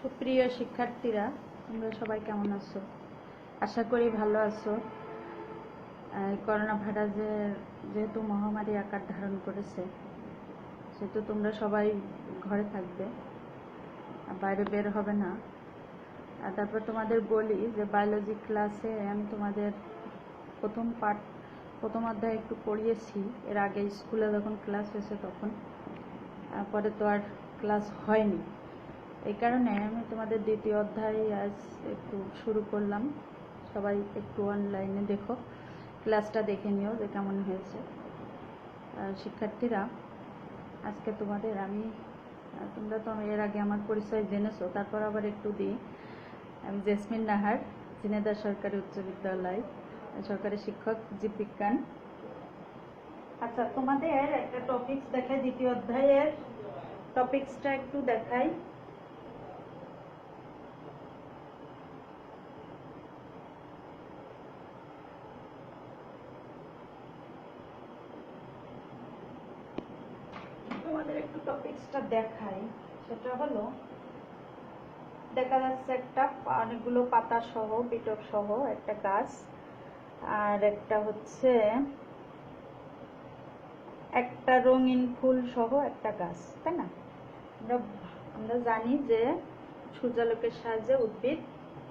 সুপ্রিয় শিক্ষার্থীরা, তোমরা সবাই কেমন আছো? আশা করি ভালো আছো। করোনা ভাইরাসের যেহেতু মহামারী আকার ধারণ করেছে, সেহেতু তোমরা সবাই ঘরে থাকবে, বাইরে বের হবে না। আর তারপর তোমাদের বলি যে বায়োলজি ক্লাসে আমি তোমাদের প্রথম অধ্যায় একটু পড়িয়েছি এর আগে স্কুলে যখন ক্লাস হয়েছে তখন। পরে তো আর ক্লাস হয়নি, এই কারণে আমি তোমাদের দ্বিতীয় অধ্যায় আজ একটু শুরু করলাম। সবাই একটু অনলাইনে দেখো, ক্লাসটা দেখে নিও যে কেমন হয়েছে। শিক্ষার্থীরা, আজকে তোমাদের তোমরা তো এর আগে আমার পরিচয় জেনেছো, তারপর আবার একটু দিই। আমি জেসমিন নাহার, ঝিনাইদহ সরকারি উচ্চ বিদ্যালয়, সরকারি শিক্ষক, জীববিজ্ঞান। আচ্ছা, তোমাদের একটা টপিকস দেখাই, দ্বিতীয় অধ্যায়ের টপিকসটা একটু দেখাই। তোমাদের একটু টপিকসটা দেখাই। সেটা হলো, দেখা যাচ্ছে একটা অনেকগুলো পাতা সহ, পিটক সহ একটা গাছ, আর একটা হচ্ছে একটা রঙিন ফুল সহ একটা গাছ, তাই না? আমরা জানি যে সূর্যালোকের সাহায্যে উদ্ভিদ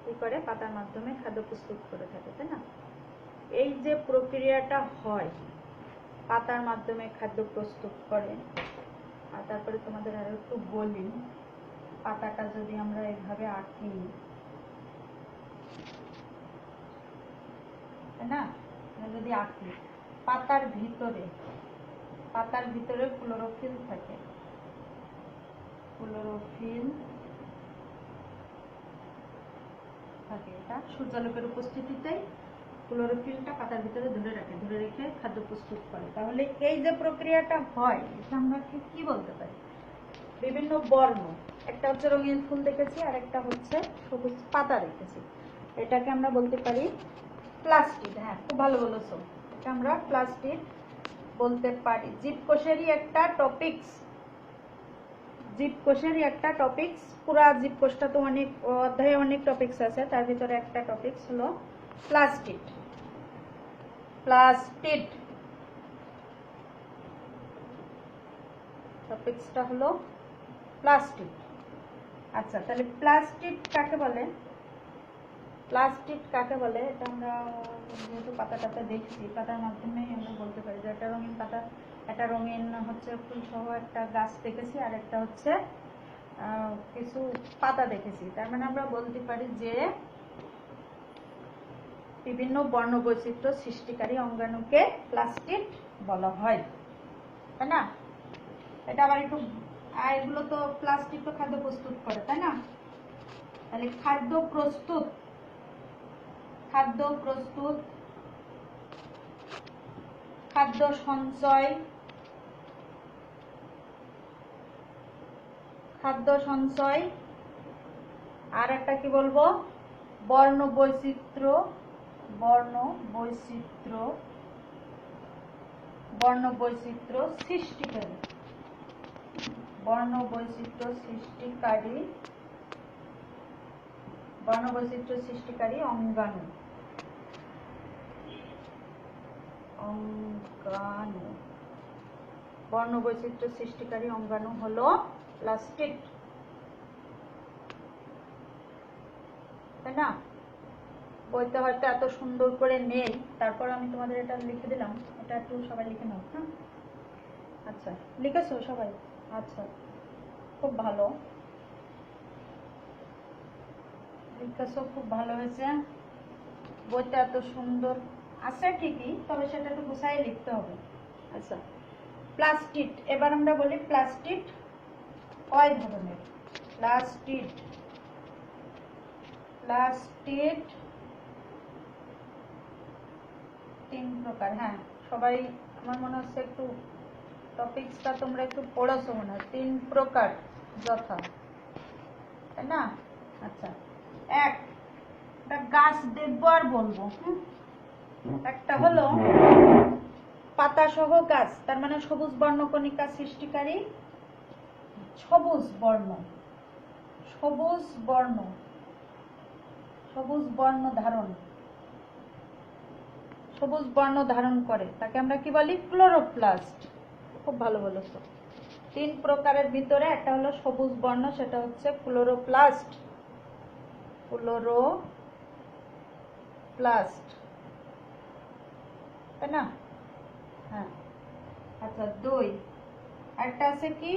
কি করে, পাতার মাধ্যমে খাদ্য প্রস্তুত করে থাকে, তাই না? এই যে প্রক্রিয়াটা হয়, পাতার মাধ্যমে খাদ্য প্রস্তুত করে। আর তারপরে তোমাদের আরো একটু বলি, পাতাটা যদি আমরা এভাবে আঁকি, তাই না? যদি আঁকি, পাতার ভিতরে ক্লোরোফিল থাকে। এটা সূর্যালোকের উপস্থিতিতে ক্লোরোফিলটা পাতার ভিতরে ধরে রেখে খাদ্য প্রস্তুত করে। তাহলে এই যে প্রক্রিয়াটা হয়, এটা আমরা কি বলতে পারি? বিভিন্ন বর্ণ, একটা হচ্ছে রঙিন ফুল দেখেছি, আর একটা হচ্ছে সবুজ পাতা দেখেছি। এটাকে আমরা বলতে পারি প্লাস্টিড। হ্যাঁ, খুব ভালো বলেছো, এটা আমরা প্লাস্টিড বলতে পারি। জীবকোষেরই একটা টপিকস, পুরা জীবকোষটা তো অনেক অধ্যায়ে অনেক টপিকস আছে, তার ভিতরে একটা টপিকস হলো প্লাস্টিড। টপিকসটা হলো প্লাস্টিড। আচ্ছা, তাহলে প্লাস্টিড কাকে বলে? এটা আমরা যেহেতু পাতাটাতে দেখছি, পাতার মাধ্যমেই আমরা বলতে পারি যে একটা রঙিন পাতা, একটা রঙিন হচ্ছে ফুল সহ একটা গাছ দেখেছি, আর একটা হচ্ছে কিছু পাতা দেখেছি। তার মানে আমরা বলতে পারি যে বিভিন্ন বর্ণ বৈচিত্র্য সৃষ্টিকারী অঙ্গাণুকে প্লাস্টিড বলা হয়, তাই না? এটা আবার একটু, এগুলো তো প্লাস্টিড তো খাদ্য প্রস্তুত করে, তাই না? তাহলে খাদ্য প্রস্তুত, খাদ্য সঞ্চয়, আর একটা কি বলবো, বর্ণ বৈচিত্র্য সৃষ্টিকারী অঙ্গাণু। বর্ণবৈচিত্র্য সৃষ্টিকারী অঙ্গাণু হলো প্লাস্টিড, তাই না? বইতে হয়তো এত সুন্দর করে নেই, তারপর আমি তোমাদের এটা লিখে দিলাম। এটা একটু সবাই লিখে নাও। হ্যাঁ, আচ্ছা, লিখেছো সবাই? আচ্ছা, খুব ভালো লিখেছো, খুব ভালো হয়েছে। বইটা এত সুন্দর আছে ঠিকই, তবে সেটা একটু গুছাই লিখতে হবে। আচ্ছা, প্লাস্টিড, এবার আমরা বলি প্লাস্টিড কয় ধরনের? প্লাস্টিড 3 প্রকার। হ্যাঁ, সবাই আমার মনে হচ্ছে একটু টপিকসটা তোমরা একটু পড়েছো মনে হয়। 3 প্রকার যথা, তাই না? আচ্ছা, একটা গাছ দেখবো আর বলবো। একটা হলো পাতা সহ গাছ, তার মানে সবুজ বর্ণকণিকা সৃষ্টিকারী, সবুজ বর্ণ সবুজ বর্ণ ধারণ, সবুজ বর্ণ ধারণ করে তাকে আমরা কি বলি? ক্লোরোপ্লাস্ট। খুব ভালো বলেছো। 3 প্রকারের ভিতরে একটা হলো সবুজ বর্ণ, সেটা হচ্ছে ক্লোরোপ্লাস্ট। তাই না? হ্যাঁ। আচ্ছা, 2 একটা আছে কি?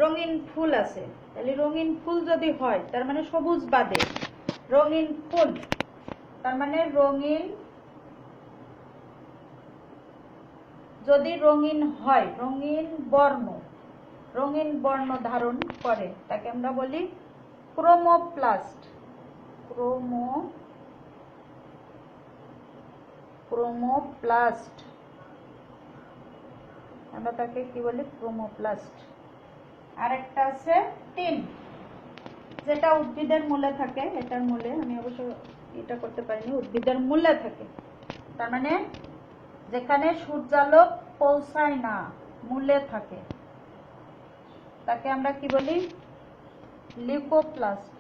রঙিন ফুল আছে। তাহলে রঙিন ফুল যদি হয় তার মানে সবুজ বাদে রঙিন ফুল, তার মানে রঙিন, যদি রঙিন হয়, রঙিন বর্ণ ধারণ করে তাকে আমরা বলি ক্রোমোপ্লাস্ট। ক্রোমোপ্লাস্ট আমরা তাকে কি বলি? ক্রোমোপ্লাস্ট। আর একটা আছে টিন, যেটা উদ্ভিদের মূলে থাকে। এটার মূলে আমি অবশ্য এটা করতে পারিনি, উদ্ভিদের মূলে থাকে, তার মানে যেখানে সূর্যালোক পৌঁছায় না, মূলে থাকে, তাকে আমরা কি বলি? লিউকোপ্লাস্ট।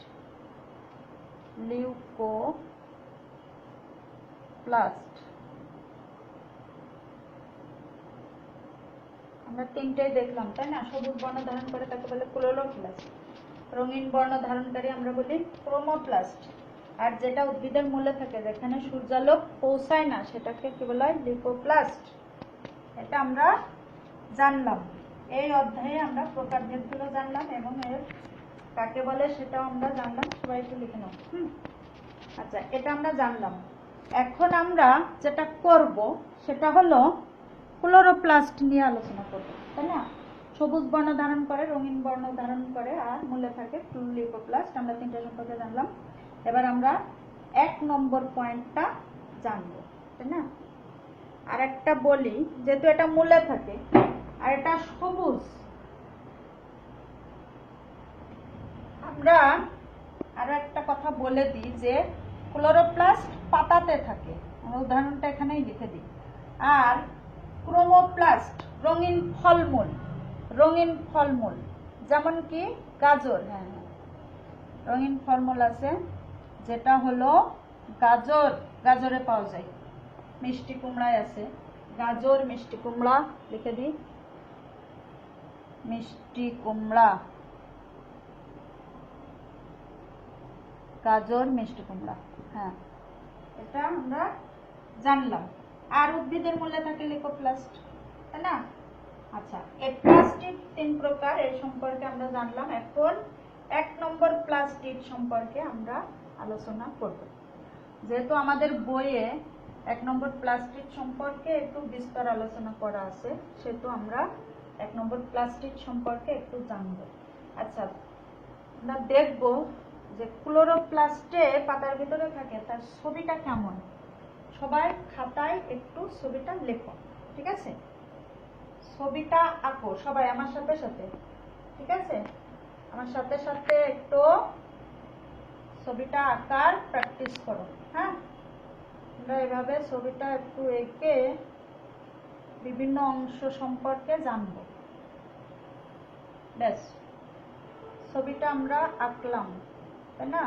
আমরা 3টাই দেখলাম, তাই না? সবুজ বর্ণ ধারণ করে তাকে বলে ক্লোরোপ্লাস্ট, রঙিন বর্ণ ধারণকারী আমরা বলি ক্রোমোপ্লাস্ট, আর যেটা উদ্ভিদের মূলে থাকে, যেখানে সূর্যালোক পৌঁছায় না, সেটাকে কি বলা হয়? লিউকোপ্লাস্ট। এটা আমরা জানলাম। এই অধ্যায়ে আমরা প্রকারভেদগুলো জানলাম এবং এর কাকে বলে সেটাও আমরা জানলাম। সবাই একটু লিখে নাও। আচ্ছা, এটা আমরা জানলাম। এখন আমরা যেটা করব সেটা হলো ক্লোরোপ্লাস্ট নিয়ে আলোচনা করব, তাই না? সবুজ বর্ণ ধারণ করে, রঙিন বর্ণ ধারণ করে, আর মূলে থাকে লিউকোপ্লাস্ট। আমরা 3টা সম্পর্কে জানলাম। এবার আমরা 1 নম্বর পয়েন্টটা জানবো, তাই না? আর একটা বলি, যেহেতু এটা মূলে থাকে আর এটা সবুজ, আমরা আরো একটা কথা বলে দিই যে ক্লোরোপ্লাস্ট পাতাতে থাকে, উদাহরণটা এখানেই লিখে দিই। আর ক্রোমোপ্লাস্ট রঙিন ফলমূল, যেমন কি গাজর। হ্যাঁ, রঙিন ফলমূল আছে, যেটা হলো গাজর, গাজরে পাওয়া যায়। মিষ্টি কুমড়ায় আছে, গাজর, মিষ্টি কুমড়া লিখে দিই, মিষ্টি কুমড়া, গাজর, মিষ্টি কুমড়া। হ্যাঁ, এটা আমরা জানলাম। আর উদ্ভিদের মূলে থাকে লিউকোপ্লাস্ট, তাই না? আচ্ছা, এই প্লাস্টিড 3 প্রকার, এই সম্পর্কে আমরা জানলাম। এখন 1 নম্বর প্লাস্টিড সম্পর্কে আমরা আলোচনা করব। যেহেতু আমাদের বইয়ে 1 নম্বর প্লাস্টিড সম্পর্কে একটু বিস্তার আলোচনা করা আছে, সেহেতু আমরা 1 নম্বর প্লাস্টিড সম্পর্কে একটু জানব। আচ্ছা, আমরা দেখব যে ক্লোরোপ্লাস্টে পাতার ভিতরে থাকে, তার ছবিটা কেমন। সবাই খাতায় একটু ছবিটা লেখো, ঠিক আছে? ছবিটা আঁকো সবাই আমার সাথে সাথে, ঠিক আছে? আমার সাথে সাথে একটু ছবিটা আঁকার প্র্যাকটিস করো। হ্যাঁ, আমরা এভাবে ছবিটা একটু এঁকে বিভিন্ন অংশ সম্পর্কে জানবো। ব্যাস, ছবিটা আমরা আঁকলাম, তাই না?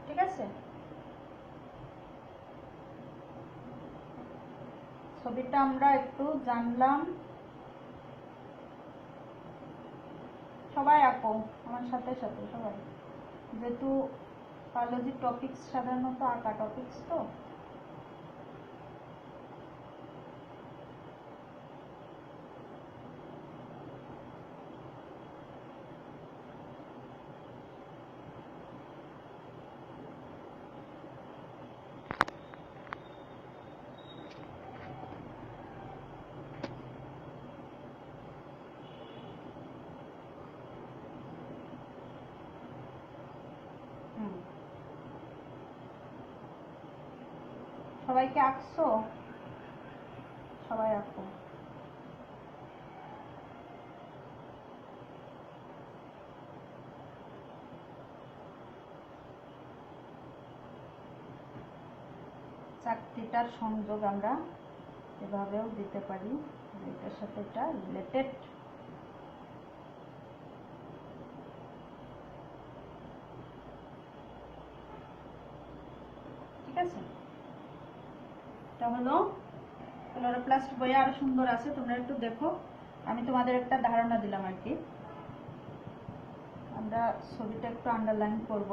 ঠিক আছে, ছবিটা আমরা একটু জানলাম। সবাই আঁকো আমার সাথে সাথে, সবাই, যেহেতু বায়োলজি টপিকস সাধারণত আঁকা টপিকস, তো সবাইকে আঁকছো? সবাই আঁকো। চাকতিটার সংযোগ আমরা এভাবেও দিতে পারি, এটার সাথে এটা রিলেটেড। ঠিক আছে, এটা হলো ক্লোরোপ্লাস্ট। বইয়ে আরো সুন্দর আছে, তোমরা একটু দেখো। আমি তোমাদের একটা ধারণা দিলাম আর কি। আমরা ছবিটা একটু আন্ডারলাইন করব।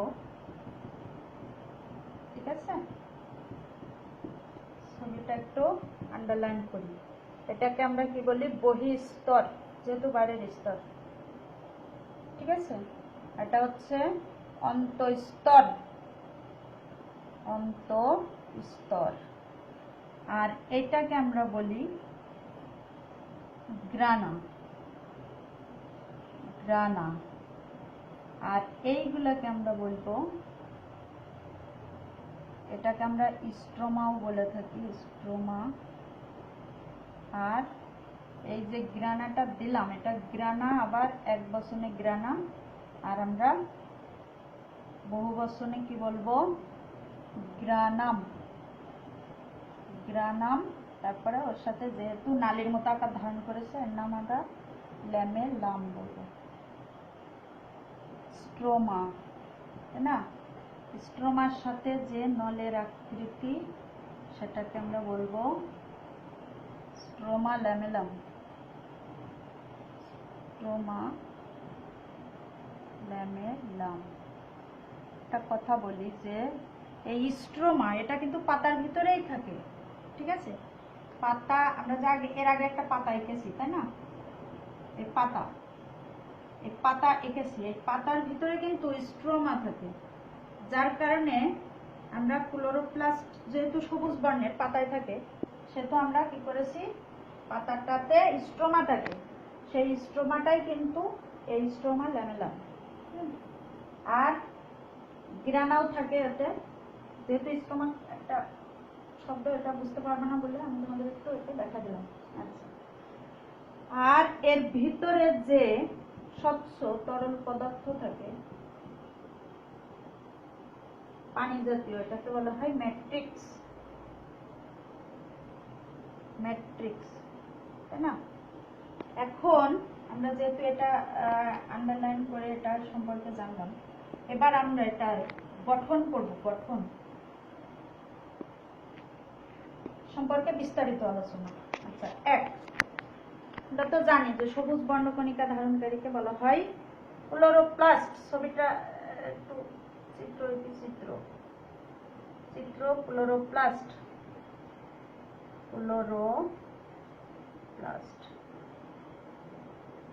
ঠিক আছে, ছবিটা একটু আন্ডারলাইন করি। এটাকে আমরা কি বলি? বহিঃস্তর, যেহেতু বাইরের স্তর। ঠিক আছে, এটা হচ্ছে অন্তঃস্তর, অন্তঃস্তর। আর এটাকে আমরা বলি গ্রানা, গ্রানা। আর এইগুলাকে আমরা বলবো, এটাকে আমরা স্ট্রোমাও বলে থাকি, স্ট্রোমা। আর এই যে গ্রানাটা দিলাম, এটা গ্রানা, আবার এক বচনে গ্রানা। আর আমরা বহু বচনে কি বলবো? Granum, granum. তারপরে ওর সাথে যেহেতু নালীর মতো আকার ধারণ করেছে, এর নাম আমরা ল্যামেলাম বলবো। স্ট্রোমা, তাই না? স্ট্রোমার সাথে যে নলের আকৃতি, সেটাকে আমরা বলবো স্ট্রোমা ল্যামেলাম, স্ট্রোমা ল্যামেলাম। একটা কথা বলি যে এই স্ট্রোমা, এটা কিন্তু পাতার ভিতরেই থাকে। ঠিক আছে, পাতা আমরা যা এর আগে একটা পাতা এঁকেছি, তাই না? এই পাতা এঁকেছি, এই পাতার ভিতরে কিন্তু স্ট্রোমা থাকে। যার কারণে আমরা ক্লোরোপ্লাস্ট যেহেতু সবুজ বর্ণের পাতায় থাকে, সেহেতু আমরা কি করেছি? পাতাটাতে স্ট্রোমা থাকে, সেই স্ট্রোমাটাই কিন্তু এই স্ট্রোমা ল্যামেলাম। আর গ্রানাও থাকে এতে, যেহেতু স্ট্রোমা একটা শব্দ, এটা বুঝতে পারবে না বলে আমি তোমাদের একটু এটা দেখা দিলাম। আচ্ছা, আর এর ভিতরে যে স্বচ্ছ তরল পদার্থ থাকে, পানি জাতীয়, এটাকে বলা হয় ম্যাট্রিক্স, ম্যাট্রিক্স, তাই না? এখন আমরা যেহেতু এটা আন্ডারলাইন করে এটা সম্পর্কে জানলাম, এবার আমরা এটা গঠন করব। গঠন সম্পর্কে বিস্তারিত আলোচনা। আচ্ছা, আমরা তো জানি যে সবুজ বর্ণকণিকা ধারণকারীকে বলা হয় ক্লোরোপ্লাস্ট। ছবিটা একটু চিত্র ক্লোরোপ্লাস্ট, ক্লোরোপ্লাস্ট,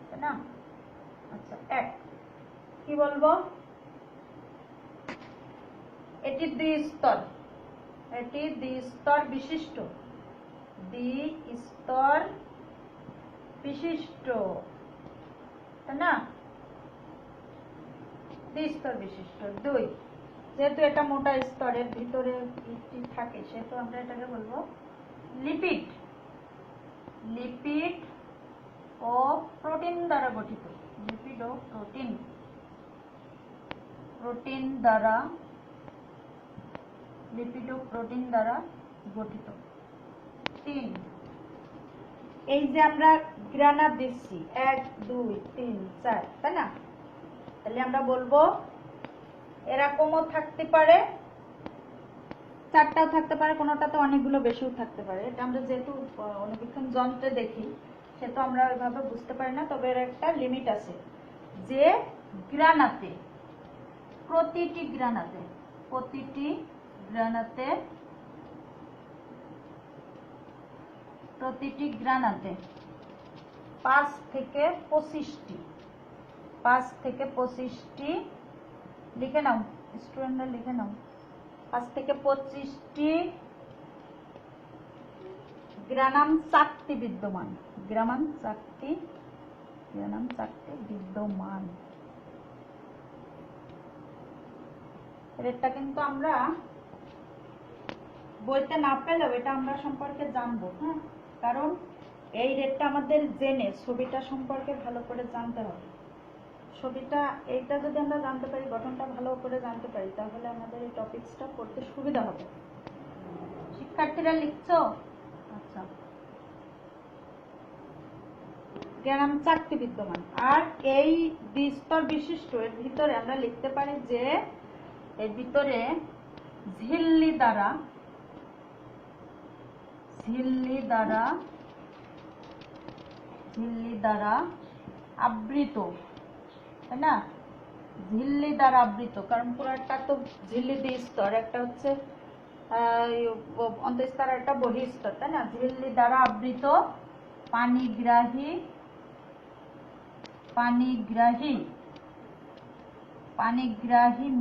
তাই না? আচ্ছা, কি বলবো? এটি দ্বিস্তর, এটি দ্বিস্তর বিশিষ্ট, দ্বিস্তর বিশিষ্ট, তাই না? দ্বিস্তর বিশিষ্ট। দুই, যেহেতু এটা মোটা স্তরের ভিতরে থাকে, সেহেতু আমরা এটাকে বলবো লিপিড, লিপিড ও প্রোটিন দ্বারা গঠিত, লিপিড ও প্রোটিন, প্রোটিন দ্বারা, লিপিড ও প্রোটিন দ্বারা গঠিত। তিন, এই যে আমরা গ্রানা দিচ্ছি 1 2 3 4, তাই না? তাহলে আমরা বলবো এরকমও থাকতে পারে, 4টাও থাকতে পারে, কোনোটাতে অনেকগুলো বেশিও থাকতে পারে। এটা আমরা যেহেতু অনুবীক্ষণ যন্ত্রে দেখি, সেটা আমরা ওইভাবে বুঝতে পারি না। তবে এর একটা লিমিট আছে যে গ্রানাতে, প্রতিটি গ্রানাতে, প্রতিটি গ্রানাতে, প্রতিটি গ্রানাতে 5 থেকে 25টি, 5 থেকে 25টি লিখে নাও স্টুডেন্টরা, লিখে নাও, 5 থেকে 25টি গ্রানাম চাকতি বিদ্যমান, গ্রানাম চাকতি, গ্রানাম চাকতি বিদ্যমান। এটা কিন্তু আমরা বইতে না পেলেও এটা আমরা সম্পর্কে জানবো, হ্যাঁ? কারণ এই রেটটা আমাদের জেনে ছবিটা সম্পর্কে ভালো করে জানতে হবে। ছবিটা এইটা যদি আমরা জানতে পারি, গঠনটা ভালো করে জানতে পারি, তাহলে আমাদের এই টপিকসটা পড়তে সুবিধা হবে। শিক্ষার্থীরা লিখছো? আচ্ছা, গ্রাম 4টি বিদ্যমান। আর এই দ্বিস্তর বিশিষ্ট এর ভিতরে আমরা লিখতে পারি যে এর ভিতরে ঝিল্লি দ্বারা আবৃত, তাই না? ঝিল্লি দ্বারা আবৃত, কারণ পুরাটা তো ঝিল্লি দ্বিস্তর, একটা হচ্ছে অন্তঃস্তর, একটা বহিঃস্তর, তাই না? ঝিল্লি দ্বারা আবৃত পানিগ্রাহী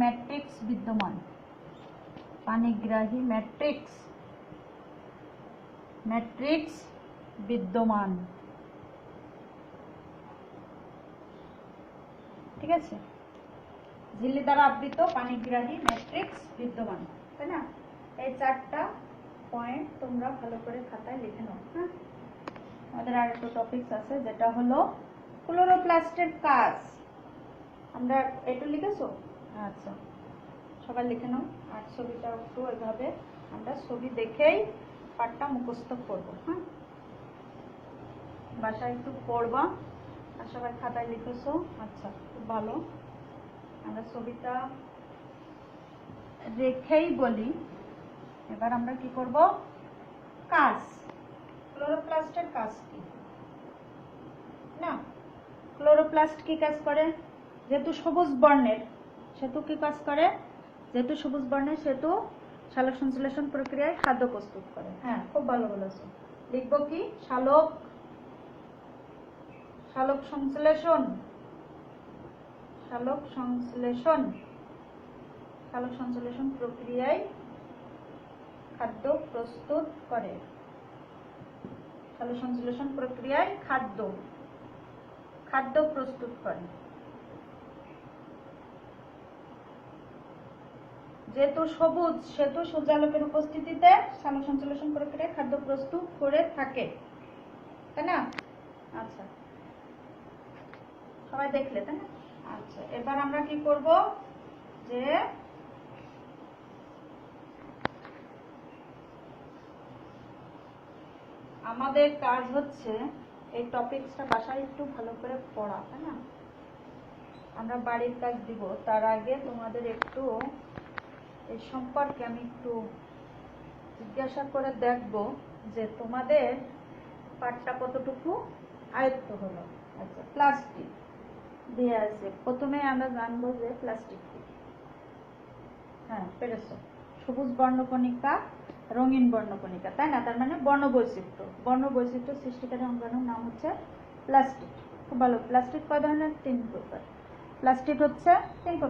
ম্যাট্রিক্স বিদ্যমান। ঠিক আছে, ঝিল্লি দ্বারা আবৃত পানিগ্রাহী ম্যাট্রিক্স বিদ্যমান, তাই না? এই 4টা পয়েন্ট তোমরা ভালো করে খাতায় লিখে নাও। হ্যাঁ, আমাদের আর একটা টপিকস আছে যেটা হলো ক্লোরোপ্লাস্টের কাজ। আমরা এটা লিখেছো? আচ্ছা, সবাই লিখে নাও। আর ছবিটা একটু এভাবে আমরা ছবি দেখেই পাঠটা মুখস্থ করবো। হ্যাঁ, বাসায় একটু পড়বা আর সবাই খাতায় লিখেছো। আচ্ছা, খুব ভালো। আমরা ছবিটা রেখেই বলি। এবার আমরা কি করব? কাজ, ক্লোরোপ্লাস্টের কাজ কি না? ক্লোরোপ্লাস্ট কি কাজ করে? যেহেতু সবুজ বর্ণের সেহেতু কি কাজ করে? যেহেতু সবুজ বর্ণের সেহেতু সালোক সংশ্লেষণ প্রক্রিয়ায় খাদ্য প্রস্তুত করে। হ্যাঁ, খুব ভালো বলেছো। লিখবো কি? সালোক সংশ্লেষণ প্রক্রিয়ায় খাদ্য প্রস্তুত করে। সালোক সংশ্লেষণ প্রক্রিয়ায় খাদ্য প্রস্তুত করে। যেহেতু সবুজ সেহেতু সূর্যালোকের উপস্থিতিতে সালোক সংশ্লেষণ প্রক্রিয়ায় খাদ্য প্রস্তুত করে থাকে, তাই না? আচ্ছা, সবাই দেখলে, তাই না? আচ্ছা, এবার আমরা কি করব? যে আমাদের কাজ হচ্ছে এই টপিকসটা বাসায় একটু ভালো করে পড়া, তাই না? আমরা বাড়ির কাজ দিব, তার আগে তোমাদের একটু এই সম্পর্কে আমি একটু জিজ্ঞাসা করে দেখব যে তোমাদের পাঠটা কতটুকু আয়ত্ত হলো। আচ্ছা, প্লাস্টিক দিয়ে আছে। প্রথমে আমরা জানবো যে প্লাস্টিক কি। হ্যাঁ, পেরেছো। সবুজ বর্ণকণিকা, রঙিন বর্ণকণিকা, তাই না? তার মানে বর্ণবৈচিত্র্য সৃষ্টিকারী অঙ্গাণুর নাম হচ্ছে প্লাস্টিক। খুব ভালো। প্লাস্টিক কয় ধরনের? 3 প্রকার। প্লাস্টিক হচ্ছে 3 প্রকার।